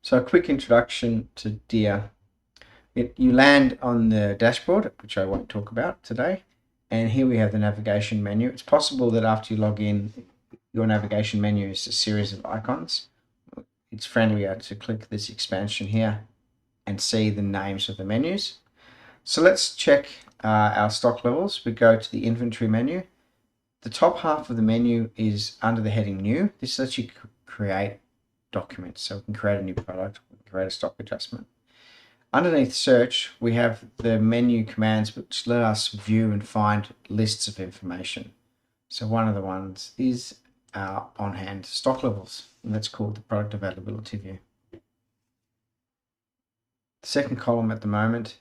So a quick introduction to Deer. You land on the dashboard, which I won't talk about today, and here we have the navigation menu. It's possible that after you log in, your navigation menu is a series of icons. It's friendlier to click this expansion here and see the names of the menus. So let's check our stock levels. We go to the inventory menu. The top half of the menu is under the heading New. This lets you create documents. So we can create a new product, we can create a stock adjustment. Underneath search, we have the menu commands which let us view and find lists of information. So one of the ones is our on-hand stock levels, and that's called the product availability view. The second column at the moment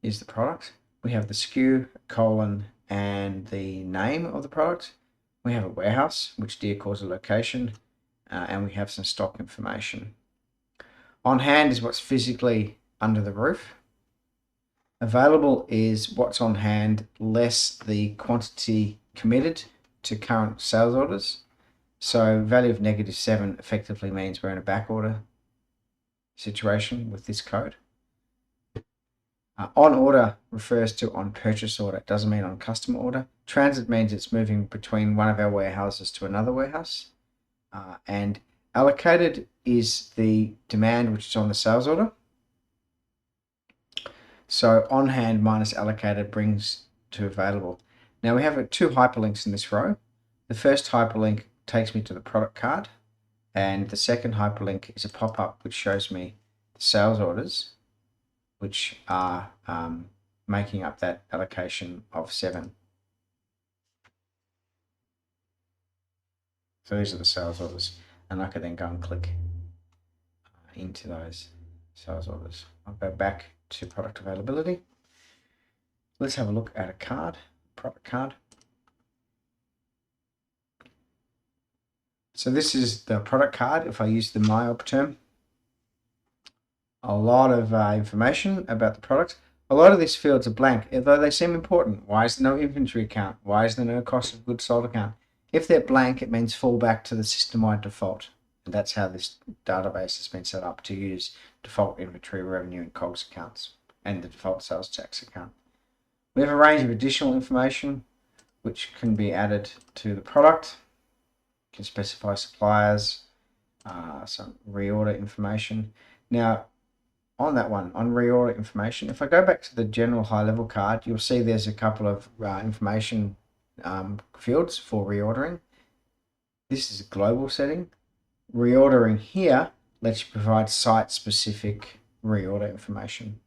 is the product. We have the SKU, colon, and the name of the product. We have a warehouse, which Deer calls a location, and we have some stock information. On hand is what's physically under the roof. Available is what's on hand less the quantity committed to current sales orders. So value of -7 effectively means we're in a back order situation with this code. On order refers to on purchase order. It doesn't mean on customer order. Transit means it's moving between one of our warehouses to another warehouse. And allocated is the demand which is on the sales order. So on hand minus allocated brings to available. Now we have two hyperlinks in this row. The first hyperlink takes me to the product card, and the second hyperlink is a pop-up which shows me the sales orders, which are making up that allocation of 7. So these are the sales orders, and I could then go and click into those sales orders. I'll go back to product availability. Let's have a look at a card, product card. So this is the product card if I use the MyOp term. A lot of information about the product. A lot of these fields are blank, although they seem important. Why is there no inventory account? Why is there no cost of goods sold account? If they're blank, it means fall back to the system-wide default. And that's how this database has been set up, to use default inventory, revenue, and COGS accounts, and the default sales tax account. We have a range of additional information which can be added to the product. You can specify suppliers, some reorder information. Now, on that one, on reorder information, if I go back to the general high-level card, you'll see there's a couple of information fields for reordering. This is a global setting. Reordering here lets you provide site-specific reorder information.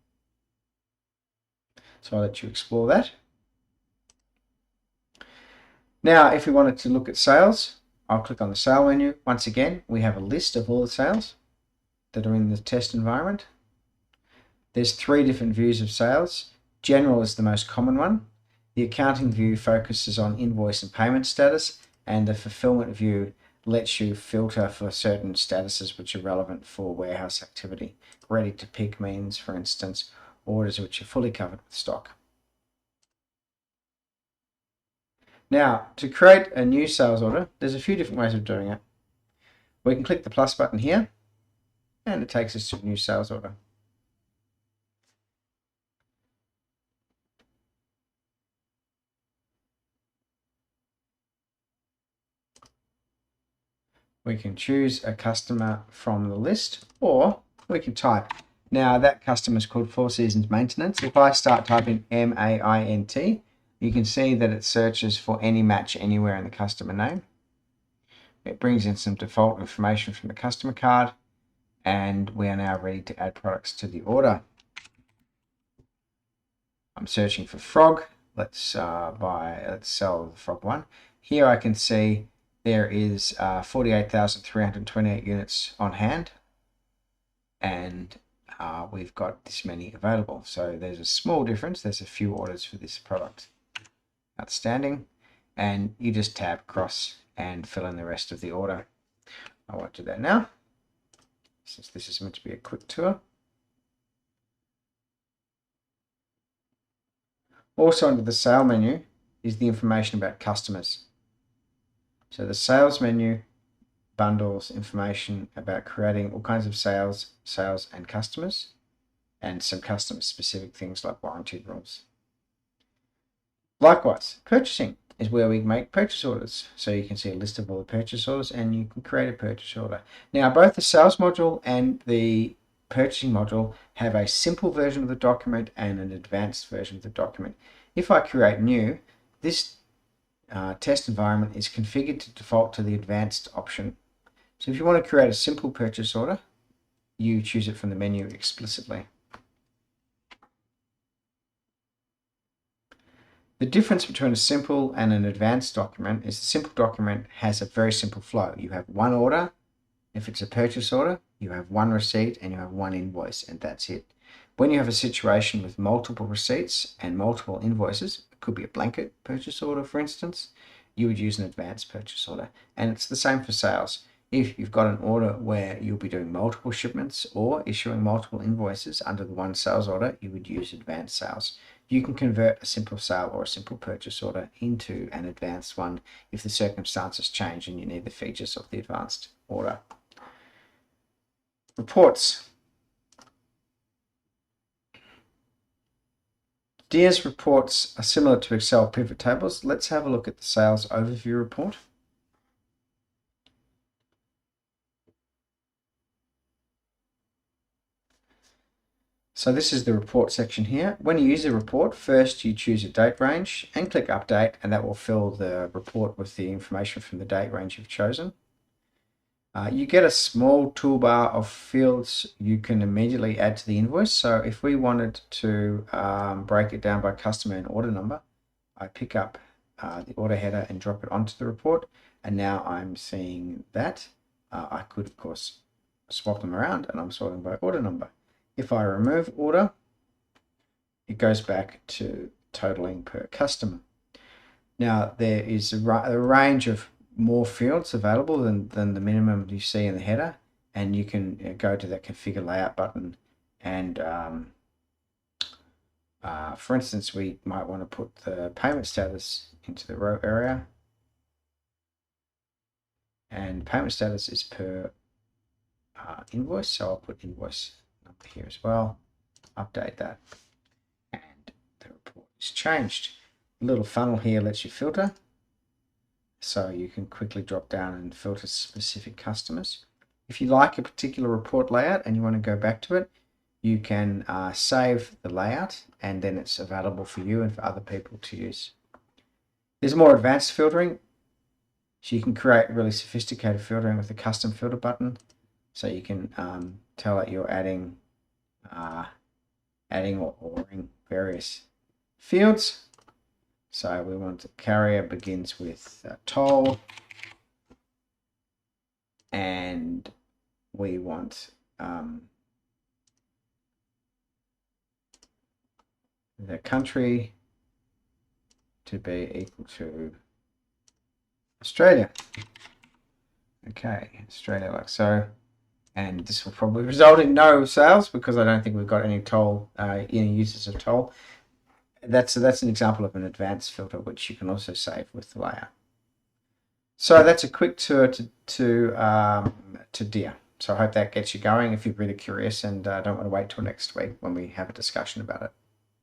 So I'll let you explore that. Now, if we wanted to look at sales, I'll click on the sale menu. Once again, we have a list of all the sales that are in the test environment. There's 3 different views of sales. General is the most common one. The accounting view focuses on invoice and payment status, and the fulfillment view lets you filter for certain statuses which are relevant for warehouse activity. Ready to pick means, for instance, orders which are fully covered with stock. Now, to create a new sales order, there's a few different ways of doing it. We can click the plus button here, and it takes us to a new sales order. We can choose a customer from the list, or we can type. Now that customer is called Four Seasons Maintenance. If I start typing MAINT, you can see that it searches for any match anywhere in the customer name. It brings in some default information from the customer card, and we are now ready to add products to the order. I'm searching for frog. Let's sell the frog one. Here I can see there is 48,328 units on hand, and we've got this many available. So there's a small difference. There's a few orders for this product. Outstanding. And you just tab across and fill in the rest of the order. I won't do that now, since this is meant to be a quick tour. Also under the sale menu is the information about customers. So the sales menu bundles information about creating all kinds of sales and customers, and some customer specific things like warranty rules. Likewise, purchasing is where we make purchase orders. So you can see a list of all the purchase orders and you can create a purchase order. Now, both the sales module and the purchasing module have a simple version of the document and an advanced version of the document. If I create new, this test environment is configured to default to the advanced option. So if you want to create a simple purchase order, you choose it from the menu explicitly. The difference between a simple and an advanced document is the simple document has a very simple flow. You have one order. If it's a purchase order, you have one receipt and you have one invoice, and that's it. When you have a situation with multiple receipts and multiple invoices, it could be a blanket purchase order, for instance, you would use an advanced purchase order. And it's the same for sales. If you've got an order where you'll be doing multiple shipments or issuing multiple invoices under the one sales order, you would use advanced sales. You can convert a simple sale or a simple purchase order into an advanced one if the circumstances change and you need the features of the advanced order. Reports. DIA's reports are similar to Excel pivot tables. Let's have a look at the sales overview report. So this is the report section here. When you use a report, first you choose a date range and click update, and that will fill the report with the information from the date range you've chosen. You get a small toolbar of fields you can immediately add to the invoice. So if we wanted to break it down by customer and order number, I pick up the order header and drop it onto the report, and now I'm seeing that. I could, of course, swap them around, and I'm sorting by order number. If I remove order, it goes back to totaling per customer. Now, there is a range of more fields available than the minimum you see in the header, and you can go to that configure layout button and for instance, we might want to put the payment status into the row area, and payment status is per invoice, so I'll put invoice number here as well, update that, and the report is changed. The little funnel here lets you filter, so you can quickly drop down and filter specific customers. If you like a particular report layout and you want to go back to it, you can save the layout, and then it's available for you and for other people to use. There's more advanced filtering, so you can create really sophisticated filtering with the custom filter button. So you can tell that you're adding or ordering various fields. So we want the carrier begins with toll, and we want the country to be equal to Australia. Okay, Australia like so. And this will probably result in no sales because I don't think we've got any toll, any uses of toll. That's an example of an advanced filter, which you can also save with the layout. So that's a quick tour to DIA. So I hope that gets you going if you're really curious and don't want to wait till next week when we have a discussion about it.